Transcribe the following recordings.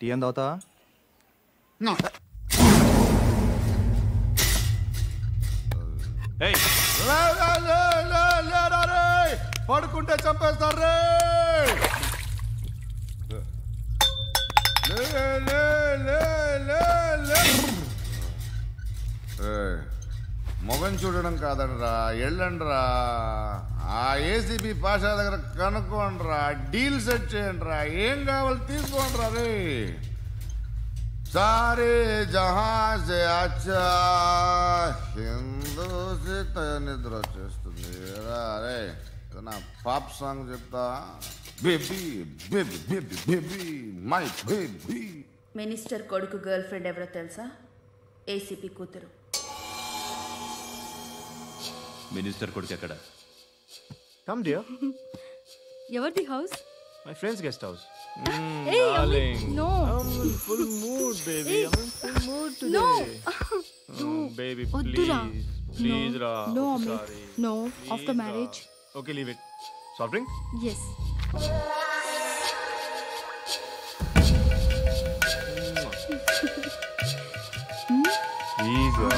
Tea ఏం తాగుతావా? పడుకుంటే చంపేస్తారు. మొగం చూడడం కాదండ్రా, వెళ్ళండ్రా. ఆ ఏసీపీ పాషా దగ్గర కనుక్కోండ్రా, డీల్ సెట్ చేయండిరా, ఏం కావాలి తీసుకోండిరా. రే సారే జహా సే అచ్చా హిందూ నిద్ర వచ్చేస్తుంది. రే నా పాప్ సాంగ్ చెప్తా. Baby baby baby baby my baby. Minister కొడుకు గర్ల్ ఫ్రెండ్ ఎవరో తెలుసా? ఏసీపీ కూతురు. మినిస్టర్ కొడుకు ఎక్కడ? Come dear. ఎవరిది house? My friend's guest house. Hey, Darling. no. I'm in full mood, baby. I'm in full mood today. No. Baby, Oddura. please. Please, No. Ra. No, I'm Amit. sorry. No. Please, After Ra. marriage. Okay, leave it. Soft drink? Yes. Please, Ra.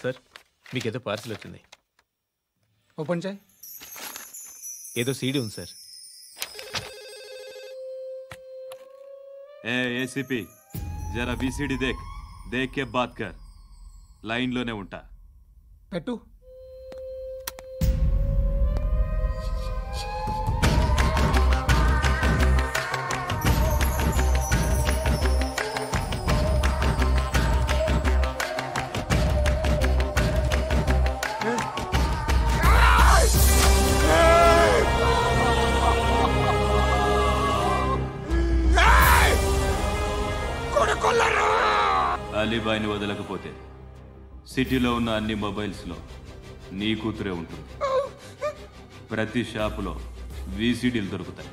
Sir, మీకేదో parcel వచ్చింది. Open చేయి. ఏదో CD ఉంది sir. ఏ ACP, జరా VCD దేఖ్ కే బాత్ కర్. లైన్లోనే ఉంటా. పెట్టు. అలీబాయిని వదలకపోతే సిటీలో ఉన్న అన్ని మొబైల్స్లో నీ కూతురే ఉంటుంది. ప్రతి షాపులో వీసీడీలు దొరుకుతాయి.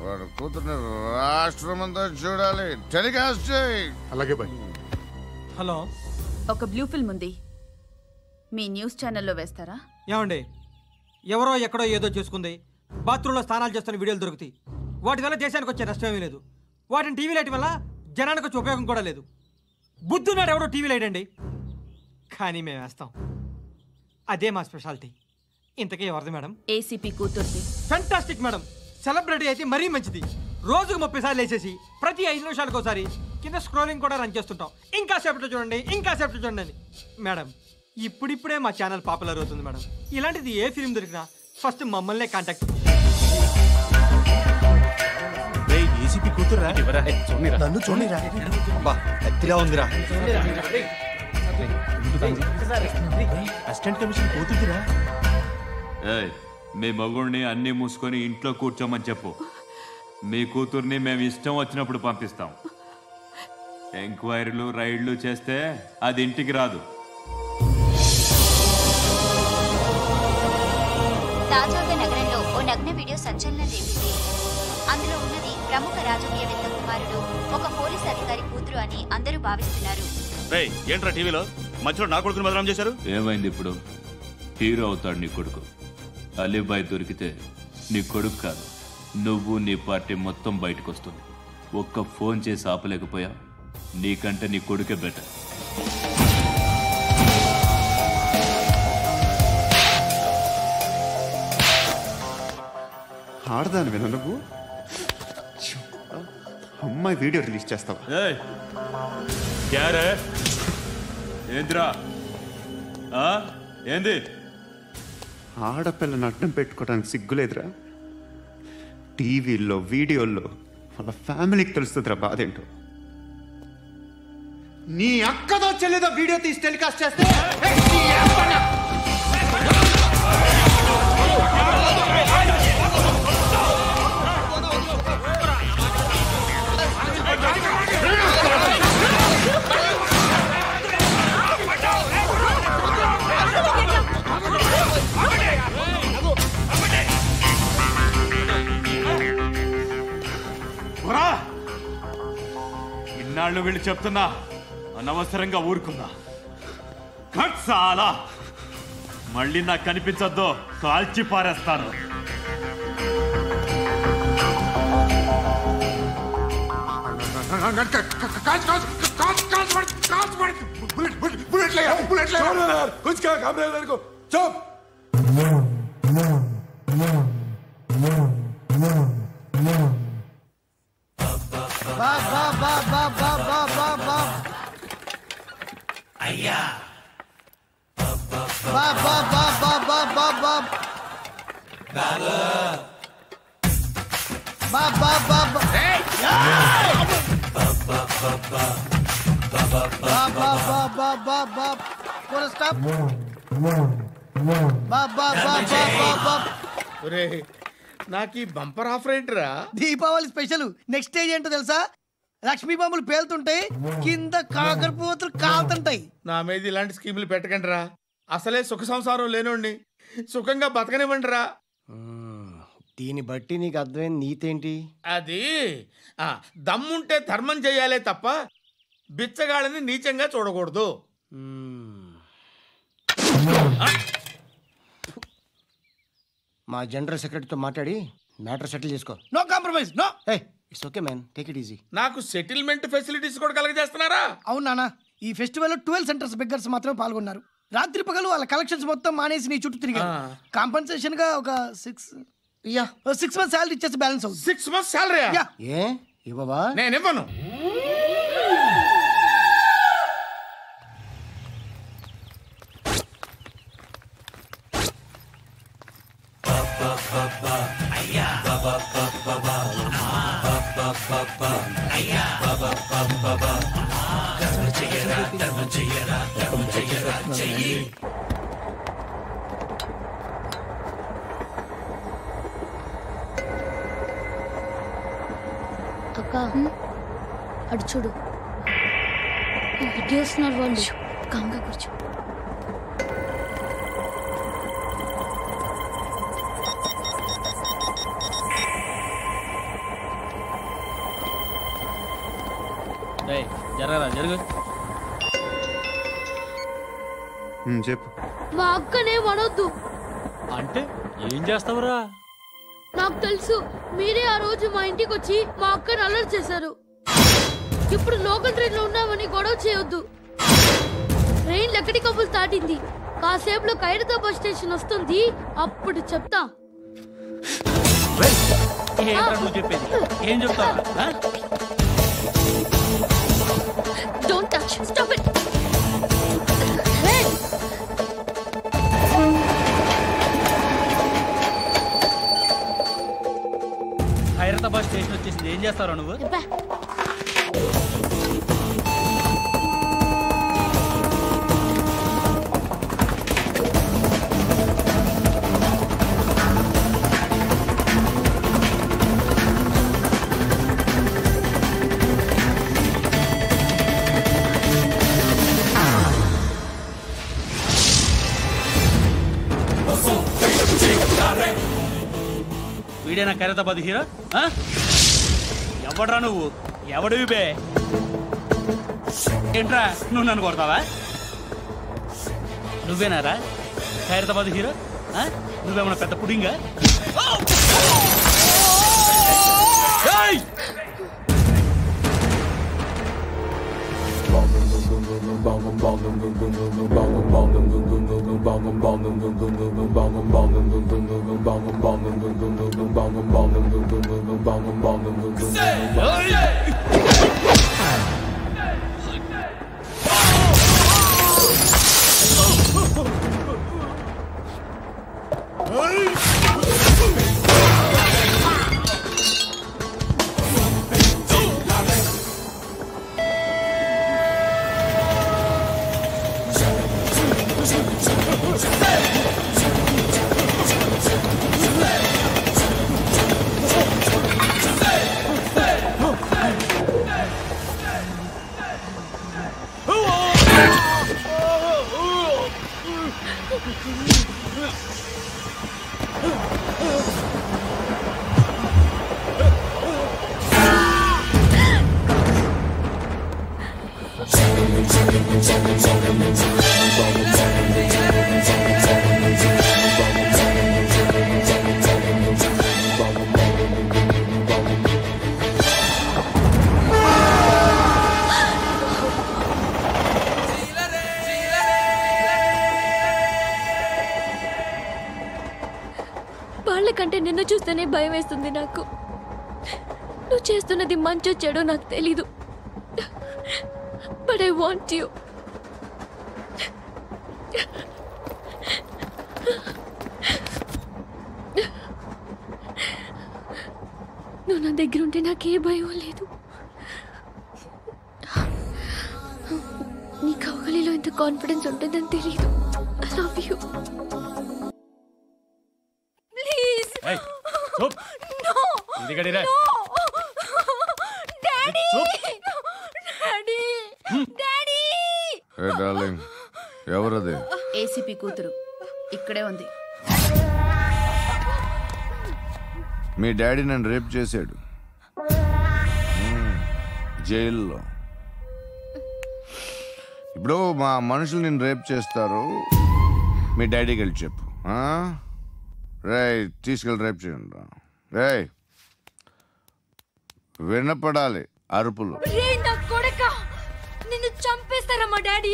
వాడు కూతుర్ని రాష్ట్రం అంతా చూడాలి. టెలికాస్ట్ చేయి. అలాగే బాయ్. హలో, ఒక బ్లూ ఫిల్మ్ ఉంది, మీ న్యూస్ ఛానల్లో వేస్తారా? ఏమండి, ఎవరో ఎక్కడో ఏదో చేసుకుంది, బాత్రూంలో స్నానాలు చేస్తున్న వీడియోలు దొరుకుతాయి. వాటి వల్ల దేశానికి వచ్చే నష్టమేమీ లేదు. వాటిని టీవీ లైట్ వల్ల జనానికి వచ్చే ఉపయోగం కూడా లేదు. బుద్ధున్నాడు ఎవడో టీవీ లైట్ అండి, కానీ మేము వేస్తాం. అదే మా స్పెషాలిటీ. ఇంతకీ ఎవరిది మేడం? ఏసీపీ కూతుర్ది. Fantastic madam. సెలబ్రిటీ అయితే మరీ మంచిది. రోజుకు 30 సార్లు వేసేసి ప్రతి 5 నిమిషాలకు ఒకసారి కింద స్క్రోలింగ్ కూడా రన్ చేస్తుంటాం. ఇంకా సేపట్లో చూడండి, ఇంకా సేపట్లో చూడండి అని. మేడం, ఇప్పుడిప్పుడే మా ఛానల్ పాపులర్ అవుతుంది మేడం. ఇలాంటిది ఏ ఫిల్మ్ దొరికినా ఫస్ట్ మమ్మల్నే కాంటాక్ట్. ఏసీపీ కూతురా? నన్ను చూడరా. ఎత్తిగా ఉందిరా. అసిస్టెంట్ కమిషన్ కూతురా? మీ మగుడిని అన్ని మూసుకొని ఇంట్లో కూర్చోమని చెప్పు. మీ కూతుర్ని మేము ఇష్టం వచ్చినప్పుడు పంపిస్తాం. ఎంక్వైరీలు రైడ్లు చేస్తే అది ఇంటికి రాదు. తాజాగా నగరంలో ఓ నగ్న వీడియో సంచలనం రేపింది. అందులో ఉన్నది ప్రముఖ రాజకీయవేత్త కుమారుడు, ఒక పోలీస్ అధికారి కూతురు అని అందరూ భావిస్తున్నారు. ఏంట్రా టీవీలో మధ్యలో నా కొడుకుని బదనాం చేశారు? ఏమైంది ఇప్పుడు? హీరో అవుతాడు నీ కొడుకు. అలీబాయ్ దొరికితే నీ కొడుకు కాదు, నువ్వు నీ పార్టీ మొత్తం బయటకు వస్తుంది. ఒక్క ఫోన్ చేసి ఆపలేకపోయా, నీకంటే నీ కొడుకే బెటర్. ఆడదాని విన నువ్వు అమ్మాయి వీడియో రిలీజ్ చేస్తావా? ఏంద్రా ఏంది? ఆడపిల్లని అడ్డం పెట్టుకోవడానికి సిగ్గులేదురా? టీవీల్లో వీడియోల్లో వాళ్ళ ఫ్యామిలీకి తెలుస్తుందిరా బాధేంటో. నీ అక్కదో చెల్లిదో వీడియో తీసి టెలికాస్ట్ చేస్తే వాళ్ళు వీళ్ళు చెప్తున్నా అనవసరంగా ఊరుకుందా. చాలా మళ్ళీ నాకు కనిపించొద్దు, కాల్చి పారేస్తాను. అయ్యా నాకు ఈ బంపర్ ఆఫర్ ఏంటిరా? దీపావళి స్పెషల్. నెక్స్ట్ స్టేజ్ ఏంటో తెలుసా? లక్ష్మీ బాంబులు పేలుతుంటాయి, కింద కాకరపోతులు కాలుతుంటాయి. నా మీద ఇలాంటి స్కీములు పెట్టకండి రా. అసలే సుఖ సంసారం లేనోడిని సుఖంగా బతకనివ్వండి రా. దీన్ని బట్టి నీకు అర్థమైన నీతేంటి? అది దమ్ముంటే ధర్మం చేయాలే తప్ప బిచ్చగాళ్ళని నీచంగా చూడకూడదు. మా జనరల్ సెక్రటరీతో మాట్లాడి మ్యాటర్ సెటిల్ చేసుకో. No compromise, no. It's okay man, take it easy. నాకు సెటిల్మెంట్ ఫెసిలిటీస్ కూడా కలగజేస్తున్నారా? అవును నాన్న, ఈ ఫెస్టివల్ 12 సెంటర్స్ బెగ్గర్స్ మాత్రమే పాల్గొన్నారు. రాత్రి పగలు వాళ్ళ కలెక్షన్స్ మొత్తం మానేసి నీ చుట్టూ తిరిగారు. కాంపన్సేషన్ గా ఒక 6 months సాలరీ ఇచ్చేసి బ్యాలెన్స్ అవుతుంది. 6 months సాలరీ? ఏ ఇవ్వవా? నేను ఇవ్వను. అక్క అడు చూడు, ఇటేస్తున్నారు వాళ్ళు. కంగా కూర్చో. జరగరా జరుగు. చెప్పు. మా అక్కనే అనొద్దు. అంటే ఏం చేస్తావురా? నాకు తెలుసు, మీరే ఆ రోజు మా ఇంటికి వచ్చి మా అక్కని అలర్ట్ చేశారు. ఇప్పుడు లోకల్ ట్రైన్ లో ఉన్నామని గొడవ చేయొద్దు. ట్రైన్ లక్కడి కబుల్ దాటింది. కాసేపులో ఖైరతాబాద్ స్టేషన్ వస్తుంది, అప్పుడు చెప్తా. చెప్పేది ఏం చెప్తావు? Don't touch, stop it. Khairatabad station వచ్చేసింది, ఏం చేస్తారా నువ్వు? వీడేనా ఖైరతాబాద్ హీరో? ఎవడ్రా నువ్వు? ఎవడివి బే? ఏంట్రా నువ్వు నన్ను కొడతావా? నువ్వేనారా ఖైరతాబాద్ హీరో? నువ్వేమన్నా పెద్ద పుడింగా? చూస్తేనే భయం వేస్తుంది నాకు. నువ్వు చేస్తున్నది మంచో చెడో నాకు తెలీదు. But I want you. నువ్వు నా దగ్గర ఉంటే నాకే భయం లేదు. నీ కౌగలిలో ఇంత కాన్ఫిడెన్స్ ఉంటుందని తెలీదు. I love you. Please no. Daddy daddy daddy. ఏ డార్లింగ్, ఎవరది? ఏసీపీ కూతురు ఇక్కడే ఉంది. మీ డాడీ నన్ను రేప్ చేశాడు జైల్లో. ఇప్పుడు మా మనుషులు నేను రేప్ చేస్తారు, మీ డాడీకి వెళ్ళి చెప్పు. రే తీసుకెళ్ళి రేప్ చేయండి. రే వినపడాలి అరుపులు. నిన్ను చంపేస్తారా మా డాడీ?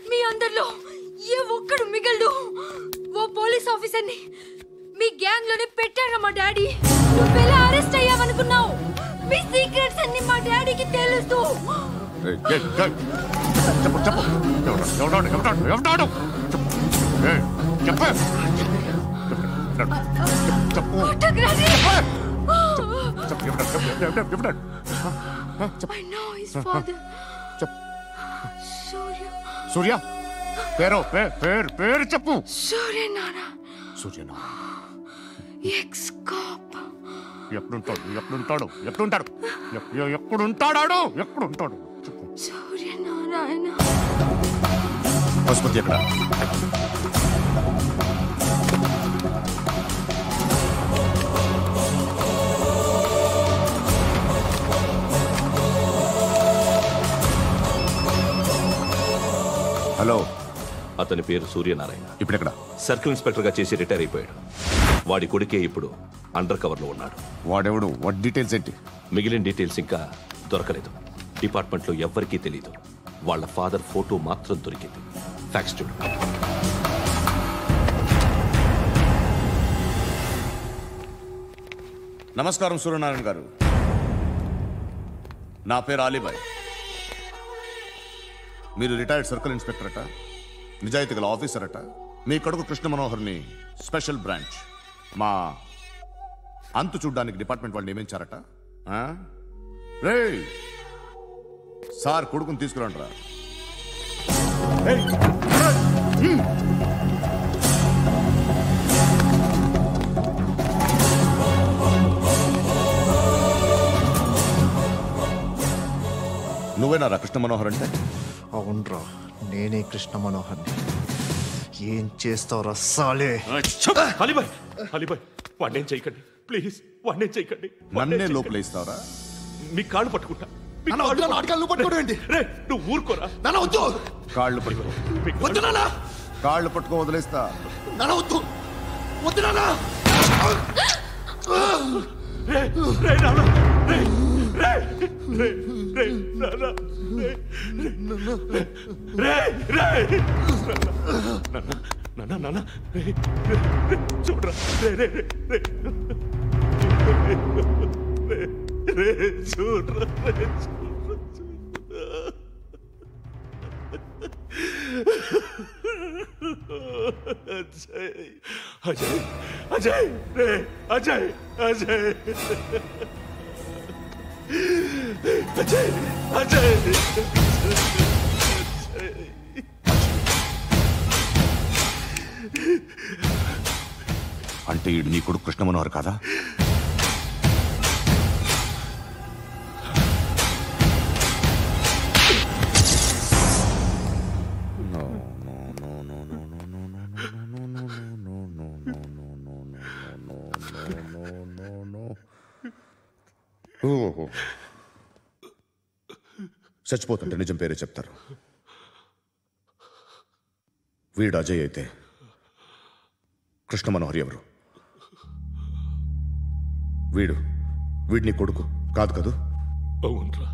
మీ అందరిలో ఏ ఒక్కడు మిగలడు. ఓ పోలీస్ ఆఫీసర్ని మీ గ్యాంగ్ లోనే పెట్టారా మా డాడీ? నువ్వెలా అరెస్ట్ అయ్యావనుకున్నావు? మీ సీక్రెట్స్ అన్ని మా డాడీకి తెలుసు. సూర్య పేరు చెప్పు. సూర్యనారాయణ. Suryanarayana ex cop. ఎప్పుడుంటాడు సూర్యనారాయణ. పశుపతి ఎక్కడ? హలో, అతని పేరు సూర్యనారాయణ. ఇప్పుడెక్కడ? సర్కిల్ ఇన్స్పెక్టర్ గా చేసి రిటైర్ అయిపోయాడు. వాడి కొడుకే ఇప్పుడు అండర్ కవర్ లో ఉన్నాడు. వాడెవడు? వాట్ డీటెయిల్స్ ఏంటి? మిగిలిన డీటెయిల్స్ ఇంకా దొరకలేదు. డిపార్ట్మెంట్ లో ఎవ్వరికీ తెలియదు. వాళ్ళ ఫాదర్ ఫోటో మాత్రం దొరికింది. ఫ్యాక్స్ చూడు. నమస్కారం సూర్యనారాయణ గారు. నా పేరు అలీబాయ్. మీరు రిటైర్డ్ సర్కిల్ ఇన్స్పెక్టర్ అట, నిజాయితీ గల ఆఫీసర్ అట. మీ కొడుకు కృష్ణ మనోహర్ని స్పెషల్ బ్రాంచ్ మా అంతు చూడ్డానికి డిపార్ట్మెంట్ వాళ్ళు నియమించారట. రే సార్ కొడుకుని తీసుకురండి రా. నువ్వేనారా కృష్ణ మనోహర్ అంటే? అవునరా, నేనే కృష్ణ మనోహర్ని. ఏం చేస్తావురా సాలే? వాడినేం చేయకండి ప్లీజ్, వాడినేం చేయకండి. నన్నే లోపల ఇస్తావరా? మీ కాళ్ళు పట్టుకుంటా. నువ్వు ఊరుకోరా. కాళ్ళు పట్టుకో. కాళ్ళు పట్టుకో వదిలేస్తా. చూడరా చూడరా. అజయ్ అజయ్ అజయ్ అజయ్ అజయ్ అజయ్. అంటే ఈడు నీ కొడుకు కృష్ణ మనోహర్ కాదా? చచ్చిపోతుంటే నిజం పేరే చెప్తారు. వీడు అజయ్ అయితే కృష్ణ మనోహర్ ఎవరు? వీడిని కొడుకు కాదు కదూ? అవునరా,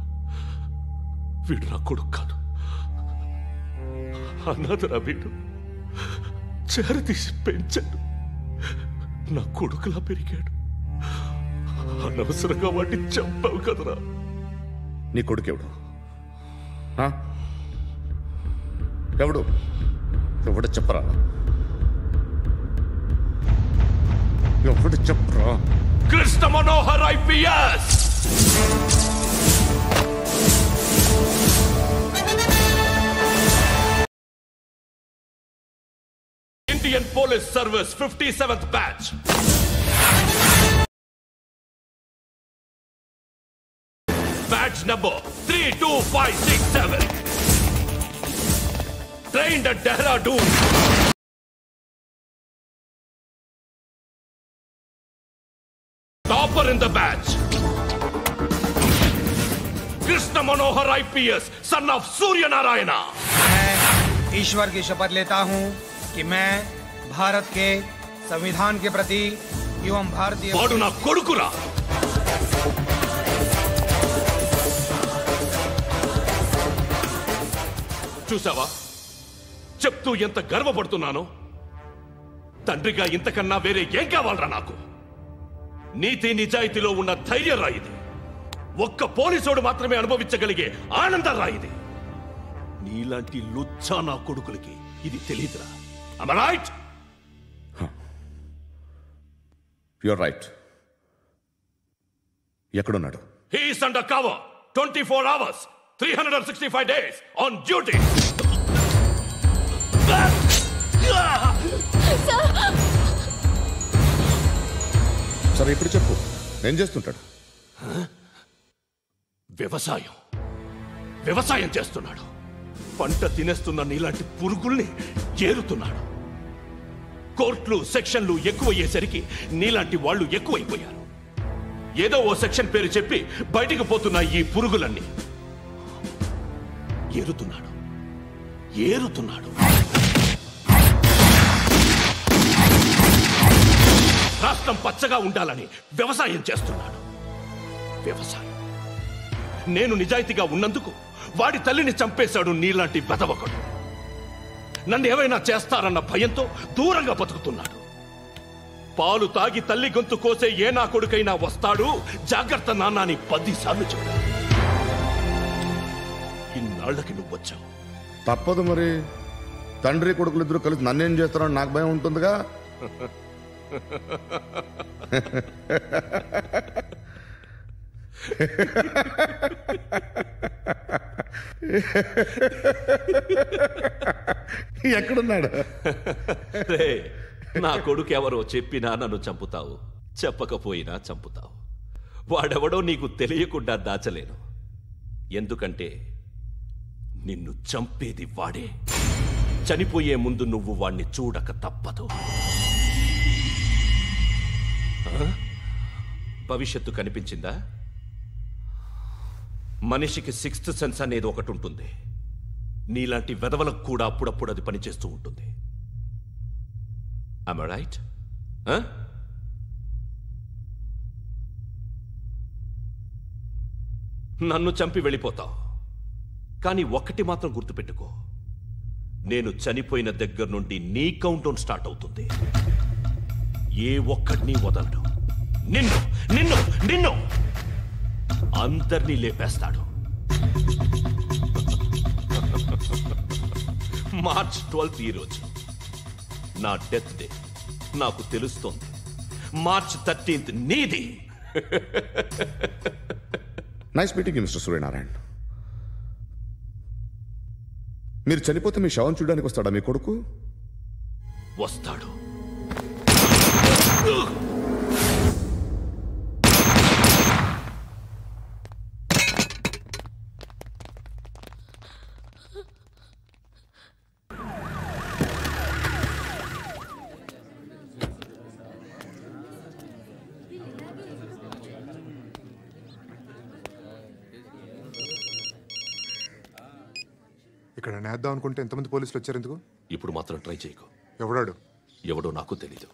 వీడు నా కొడుకు కాదు, అనాథరా. వీడు చేరతీసి పెంచాడు. నా కొడుకులా పెరిగాడు. అనవసరంగా వాటిని చంపావు కదరా. నీ కొడుకెవడు? ఎవడు ఎవడు చెప్పరా? ఎవడు చెప్పరా? Krishna Manohar IPS. Indian Police Service 57th batch. Badge number 32567. Trained at Dehradun. Topper in the batch. Krishna Manohar IPS, son of Surya Narayana. मैं ईश्वर की शपथ लेता हूँ कि मैं भारत के संविधान के प्रति एवं भारतीय వాడు నా కొడుకురా. చూసావా చెప్తూ ఎంత గర్వపడుతున్నానో. తండ్రిగా ఇంతకన్నా వేరే ఏం కావాలరా నాకు? నీతి నిజాయితీలో ఉన్న ధైర్యం రా ఇది. ఒక్క పోలీసోడు మాత్రమే అనుభవించగలిగే ఆనందం రా ఇది. నీలాంటి లుచ్చా నా కొడుకులకి ఇది తెలీదురా. Am I right? You're right. ఎక్కడున్నాడు? He is under cover 24 hours 365 days on duty. సరే ఇప్పుడు చెప్పు, ఏం చేస్తుంటాడు? వ్యవసాయం చేస్తున్నాడు. పంట తినేస్తున్న నీలాంటి పురుగుల్ని ఏరుతున్నాడు. కోర్టులు సెక్షన్లు ఎక్కువయ్యేసరికి నీలాంటి వాళ్ళు ఎక్కువైపోయారు. ఏదో ఓ సెక్షన్ పేరు చెప్పి బయటికి పోతున్న ఈ పురుగులన్నీ ఏరుతున్నాడు. రాష్ట్రం పచ్చగా ఉండాలని వ్యవసాయం చేస్తున్నాడు. నేను నిజాయితీగా ఉన్నందుకు వాడి తల్లిని చంపేశాడు నీలాంటి బెదవకుడు. నన్ను ఏమైనా చేస్తారన్న భయంతో దూరంగా బతుకుతున్నాడు. పాలు తాగి తల్లి గొంతు కోసే ఏ నా కొడుకైనా వస్తాడు, జాగ్రత్త నాన్న అని 10 సార్లు చెప్పాడు. ఇన్నాళ్ళకి నువ్వు వచ్చావు. తప్పదు మరి. తండ్రి కొడుకులు ఇద్దరు కలిసి నన్నేం చేస్తారని నాకు భయం ఉంటుందిగా. ఎక్కడున్నాడు? నా కొడుకు ఎవరో చెప్పినా నన్ను చంపుతావు, చెప్పకపోయినా చంపుతావు. వాడెవడో నీకు తెలియకుండా దాచలేను. ఎందుకంటే నిన్ను చంపేది వాడే. చనిపోయే ముందు నువ్వు వాణ్ణి చూడక తప్పదు. భవిష్యత్తు కనిపించిందా? మనిషికి 6th సెన్స్ అనేది ఒకటి ఉంటుంది. నీలాంటి వెధవలకు కూడా అప్పుడప్పుడు అది పనిచేస్తూ ఉంటుంది. Am I right? నన్ను చంపి వెళ్ళిపోతావు. కానీ ఒక్కటి మాత్రం గుర్తుపెట్టుకో, నేను చనిపోయిన దగ్గర నుండి నీ కౌంటౌన్ స్టార్ట్ అవుతుంది. ఏ ఒక్కడిని వదలడు. నిన్ను నిన్ను నిన్ను అందరినీ లేపేస్తాడు. మార్చ్ 12th ఈ రోజు నా డెత్ డే. నాకు తెలుస్తోంది. మార్చ్ 13th నీది. Nice meeting mister Suryanarayana. మీరు చనిపోతే మీ శవం చూడడానికి వస్తాడా మీ కొడుకు? వస్తాడు. ఇక్కడ నేద్దాం అనుకుంటే ఎంతమంది పోలీసులు వచ్చారు ఎందుకు? ఇప్పుడు మాత్రం ట్రై చేయకు. ఎవడో నాకు తెలీదు.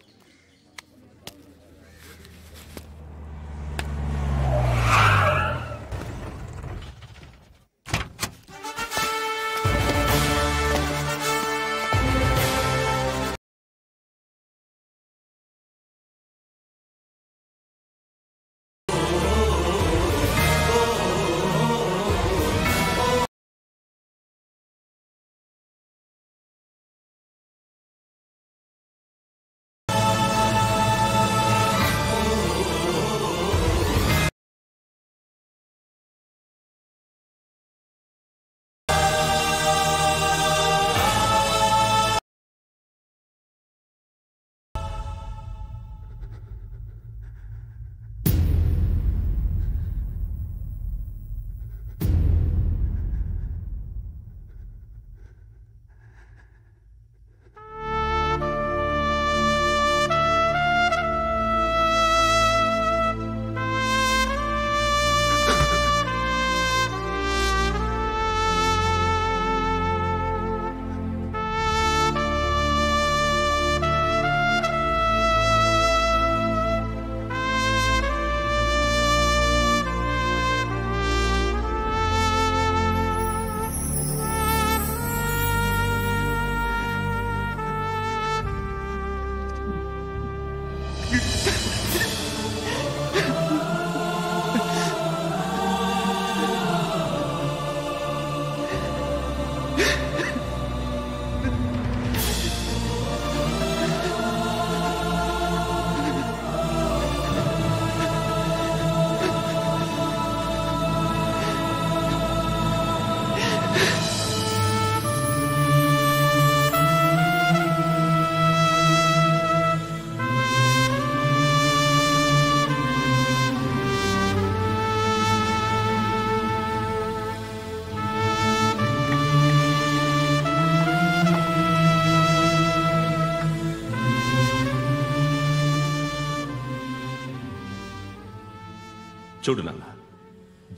చూడు నాన్న,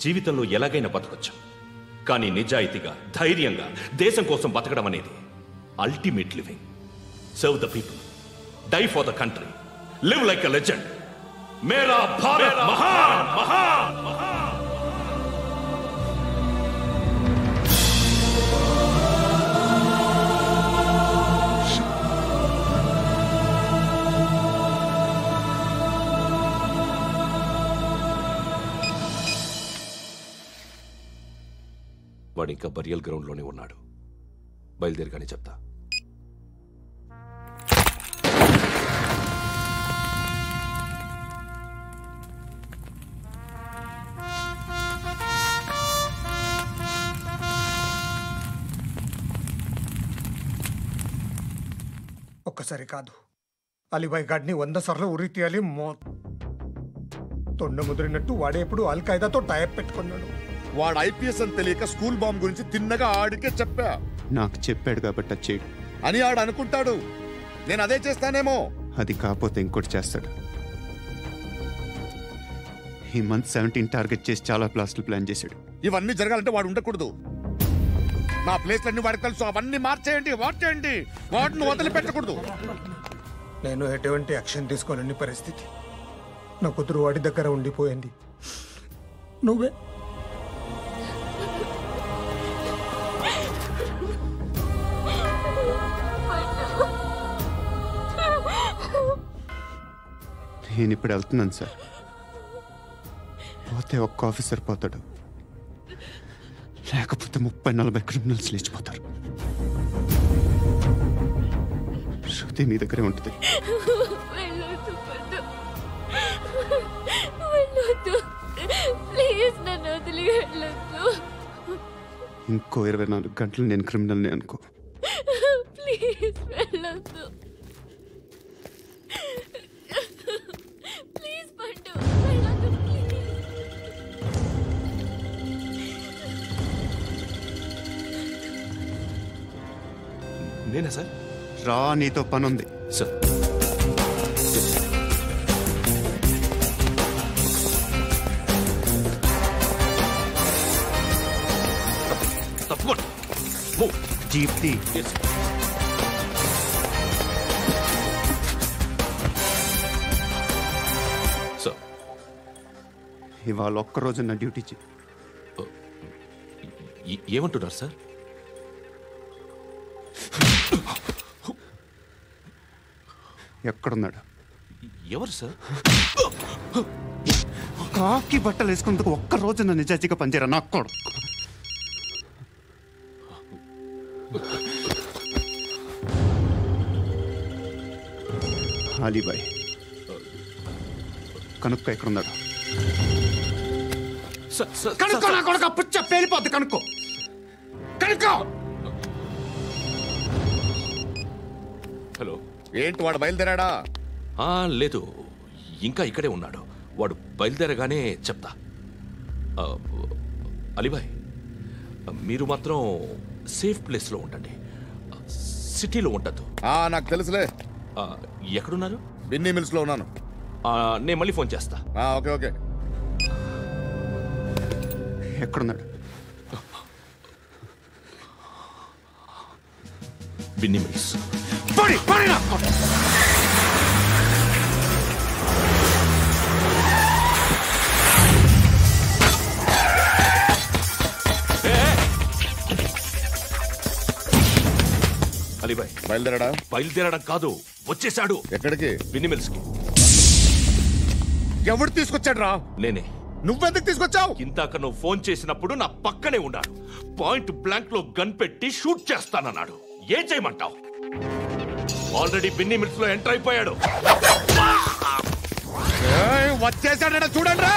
జీవితంలో ఎలాగైనా బతకొచ్చు, కానీ నిజాయితీగా ధైర్యంగా దేశం కోసం బతకడం అనేది ultimate living. Serve the people, die for the country, live like a legend. మేరా భారత్ మహాన్ మహాన్ మహాన్. వాడు ఇంకా బరియల్ గ్రౌండ్లోనే ఉన్నాడు. బయలుదేరగానే చెప్తా. ఒక్కసారి కాదు, అలీబాయ్ గాడిని 100 సార్లు ఉరి తీయాలి. తొండ ముదిరినట్టు వాడే ఎప్పుడు అల్ ఖైదాతో టైప్ పెట్టుకున్నాడు. వాడు ఐపీఎస్ అని తెలియక స్కూల్ బాంబ్ గురించి తిన్నగా ఆడికే చెప్పా. నాకు చెప్పాడు కాబట్టి అది చేయడు అని ఆడు అనుకుంటాడు. నేను అదే చేస్తానేమో. అది కాకపోతే ఇంకోటి చేస్తాడు. ఈ మంత్ 17 టార్గెట్ చేసి చాలా ప్లాస్ట్లు ప్లాన్ చేశాడు. ఇవన్నీ జరగాలంటే వాడు ఉండకూడదు. నా ప్లేస్లన్నీ వాడికి తెలుసు. అవన్నీ మార్చేయండి, వార్చేయండి. వాటిని వదిలిపెట్టకూడదు. నేను ఎటువంటి యాక్షన్ తీసుకోలేని పరిస్థితి. నా కూతురు వాడి దగ్గర ఉండిపోయింది. నువ్వే నేను ఇప్పుడు వెళ్తున్నాను సార్. పోతే ఒక్క ఆఫీసర్ పోతాడు, లేకపోతే 30-40 క్రిమినల్స్ లేచిపోతారు. శృతి మీ దగ్గరే ఉంటుంది. ఇంకో 24 గంటలు నేను క్రిమినల్ని అనుకో. ప్లీజ్ వెళ్ళొద్దు. ప్లీజ్ పండు వెళ్ళొద్దు. నేనా సార్? రా, నీతో పని ఉంది సార్. తప్పకుండా జీప్తి. సార్, ఇవాళ ఒక్కరోజు నా డ్యూటీ చేయి. ఏమంటున్నారు సార్? ఎక్కడున్నాడు? ఎవరు సార్? కాకి బట్టలు వేసుకున్నందుకు ఒక్కరోజు నా నిజాయితీగా పనిచేయరా నాకు కూడా. అలీబాయ్ కనుక్కో ఎక్కడున్నాడు. కనుక్కో నా కొడుకు. పుచ్చ పేలిపోద్ది. కనుక్కో కనుక్కో. హలో, ఏంటి వాడు బయలుదేరాడా? లేదు, ఇంకా ఇక్కడే ఉన్నాడు. వాడు బయలుదేరగానే చెప్తా. అలీబాయ్, మీరు మాత్రం సేఫ్ ప్లేస్లో ఉండండి, సిటీలో ఉండద్దు. నాకు తెలుసులే. ఎక్కడున్నారు? బిన్నీ మిల్స్లో ఉన్నాను. నేను మళ్ళీ ఫోన్ చేస్తా. Okay okay. ఎక్కడున్నాడు? బిన్నీ మిల్స్. అలీబాయ్ బయలుదేరాడా? బయలుదేరడం కాదు, వచ్చేసాడు. ఎక్కడికి? బిన్నీ మిల్స్ కి. ఎవడు తీసుకొచ్చాడు రా? నేనే. నువ్వెందుకు తీసుకొచ్చావు? ఇందాక నువ్వు ఫోన్ చేసినప్పుడు నా పక్కనే ఉన్నాడు. పాయింట్ బ్లాంక్ లో గన్ పెట్టి షూట్ చేస్తానన్నాడు. ఏం చేయమంటావు? ఆల్రెడీ బిన్నీ మిల్స్ లో ఎంటర్ అయిపోయాడు. వచ్చేసాడ చూడండి.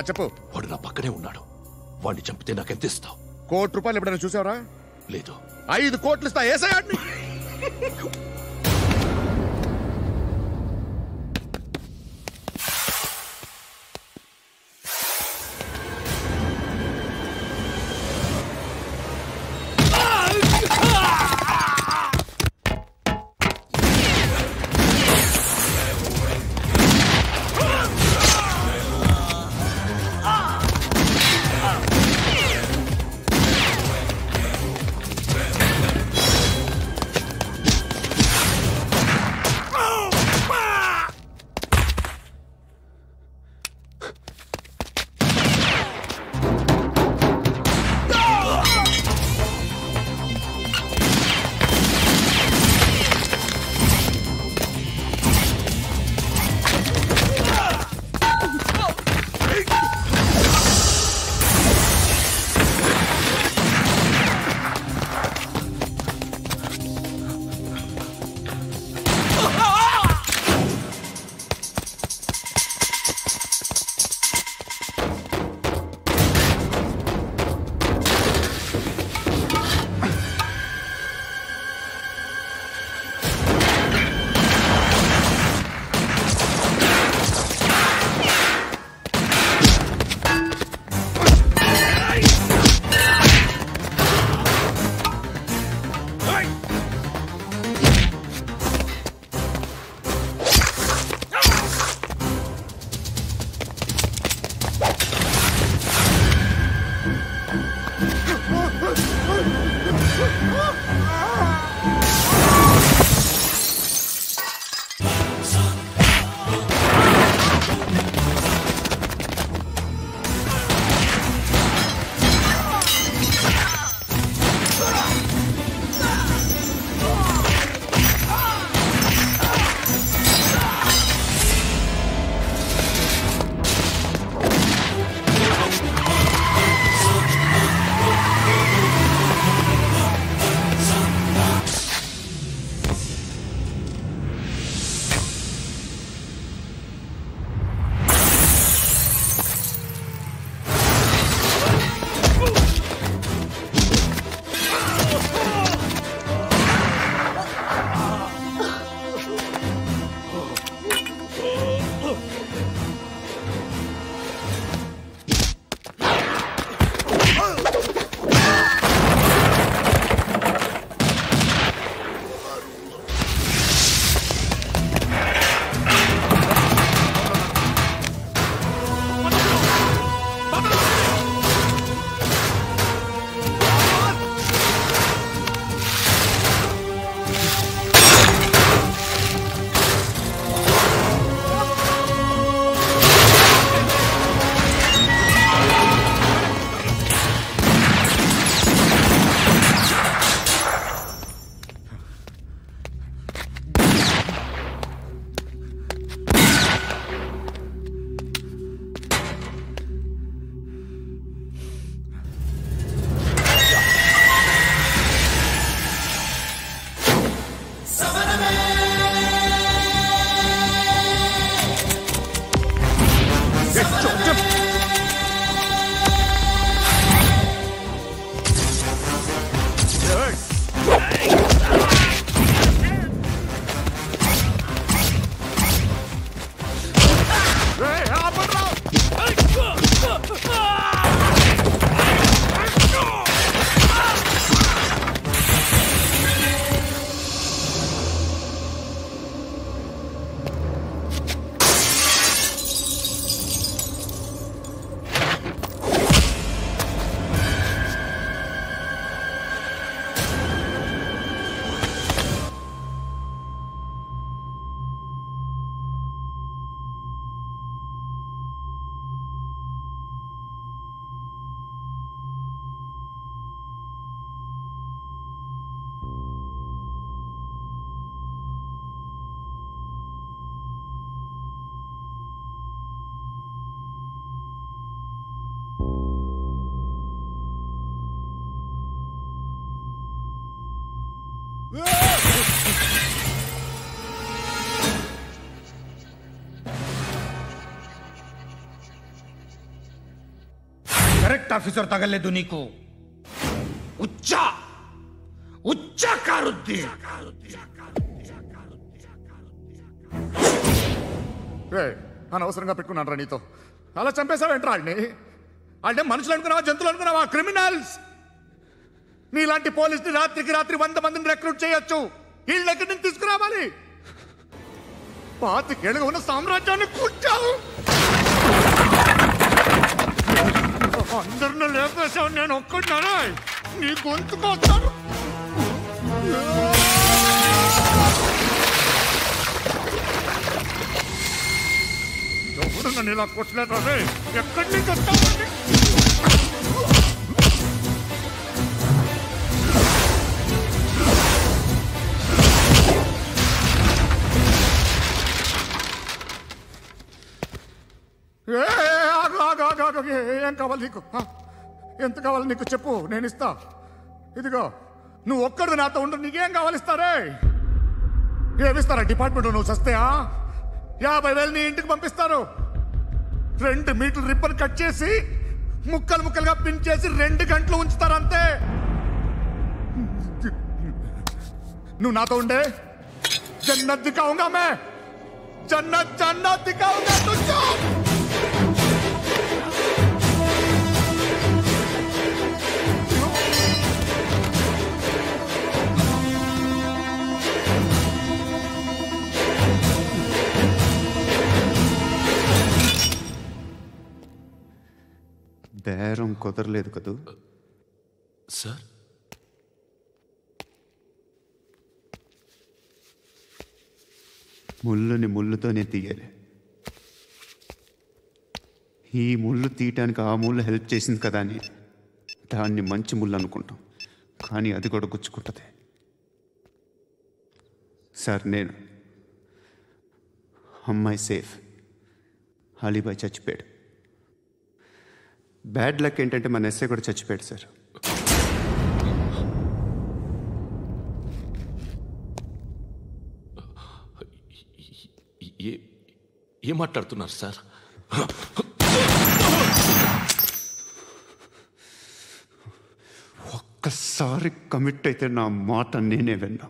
చెప్పు. వాడు నా పక్కనే ఉన్నాడు. వాడిని చంపితే నాకెంత ఇస్తావు? ₹1,00,00,000 ఎప్పుడైనా చూసావరా? లేదు. 5 కోట్లు ఇస్తా. ఏసయాడిని. కరెక్ట్ ఆఫీసర్ తగలేదు నీకు. ఉచ్చా ఉచ్చా కారుద్ది. అనవసరంగా పెట్టుకున్నాను రా నీతో. అలా చంపేశావేంట్రా ఆడిని? అంటే మనుషులు అనుకున్నావా, జంతువులు అనుకున్నావా? క్రిమినల్స్. నీలాంటి పోలీసుని రాత్రికి రాత్రి 100 మందిని రిక్రూట్ చేయొచ్చు. వీళ్ళ దగ్గర నుంచి తీసుకురావాలి. 25 ఏళ్ళుగా ఉన్న సామ్రాజ్యాన్ని కూర్చావు. అందరిని లేపేశావు, నేను ఒక్కడినారా? నీ గొంతుకొస్తాను. ఎవరు నన్ను ఇలా కొట్టలేదు రే? ఎక్కడి నుంచి వస్తామండి? ఏం కావాలి నీకు? ఎంత కావాలి నీకు చెప్పు, నేను ఇస్తా. ఇదిగో నువ్వు ఒక్కడు నాతో ఉండు. నీకేం కావాలి ఇస్తారే? ఏమిస్తారా డిపార్ట్మెంట్? నువ్వు చస్తే 50,000 నీ ఇంటికి పంపిస్తారు. 2 మీటర్లు రిబ్బన్ కట్ చేసి ముక్కలు ముక్కలుగా పిన్ చేసి 2 గంటలు ఉంచుతారు అంతే. నువ్వు నాతో ఉండే జన్నత్ దిఖాऊंगा मैं, జన్నత్ జన్నత్ దిఖాऊंगा तुझको. బేరం కుదరలేదు కదూ సార్? ముళ్ళుని ముళ్ళుతోనే తీయాలి. ఈ ముళ్ళు తీయటానికి ఆ ముళ్ళు హెల్ప్ చేసింది కదా అని దాన్ని మంచి ముళ్ళు అనుకుంటాం, కానీ అది కూడా గుచ్చుకుంటుంది. సార్, నేను అమ్మాయి సేఫ్, అలీబాయ్ చచ్చిపోయాడు. బ్యాడ్ లక్ ఏంటంటే మన ఎస్ఐ కూడా చచ్చిపోయాడు సార్. ఏం మాట్లాడుతున్నారు సార్? ఒక్కసారి కమిట్ అయితే నా మాట నేనే విన్నా.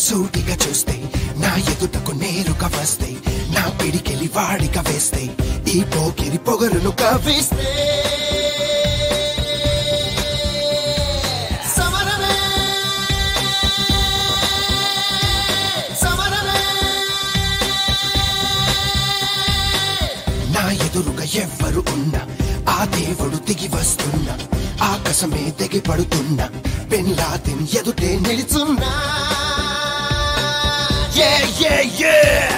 సూటిగా చూస్తే నా ఎదుటకు నేరుగా వస్తే నా పిడికెలి వాడిగా వేస్తే ఈ పోకిరి పొగరును కవిస్తే సమరమే సమరమే. నా ఎదురుగా ఎవ్వరు ఉన్నా ఆ దేవుడు దిగి వస్తున్నా, ఆకాశమే దిగి పడుతున్నా, బిన్ లాదెన్ ఎదుటే నిలుచున్నా. Yeah, yeah, yeah!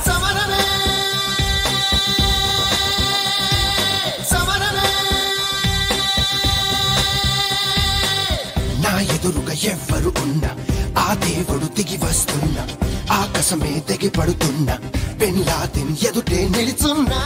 Samarame! Samarame! నా ఎదురుగా ఎవ్వరు ఉన్నా ఆ దేవుడు దిగి వస్తున్నా, ఆకాశమే దిగి పడుతున్నా, బిన్ లాదెన్ ఎదుటే నిలుచున్నా.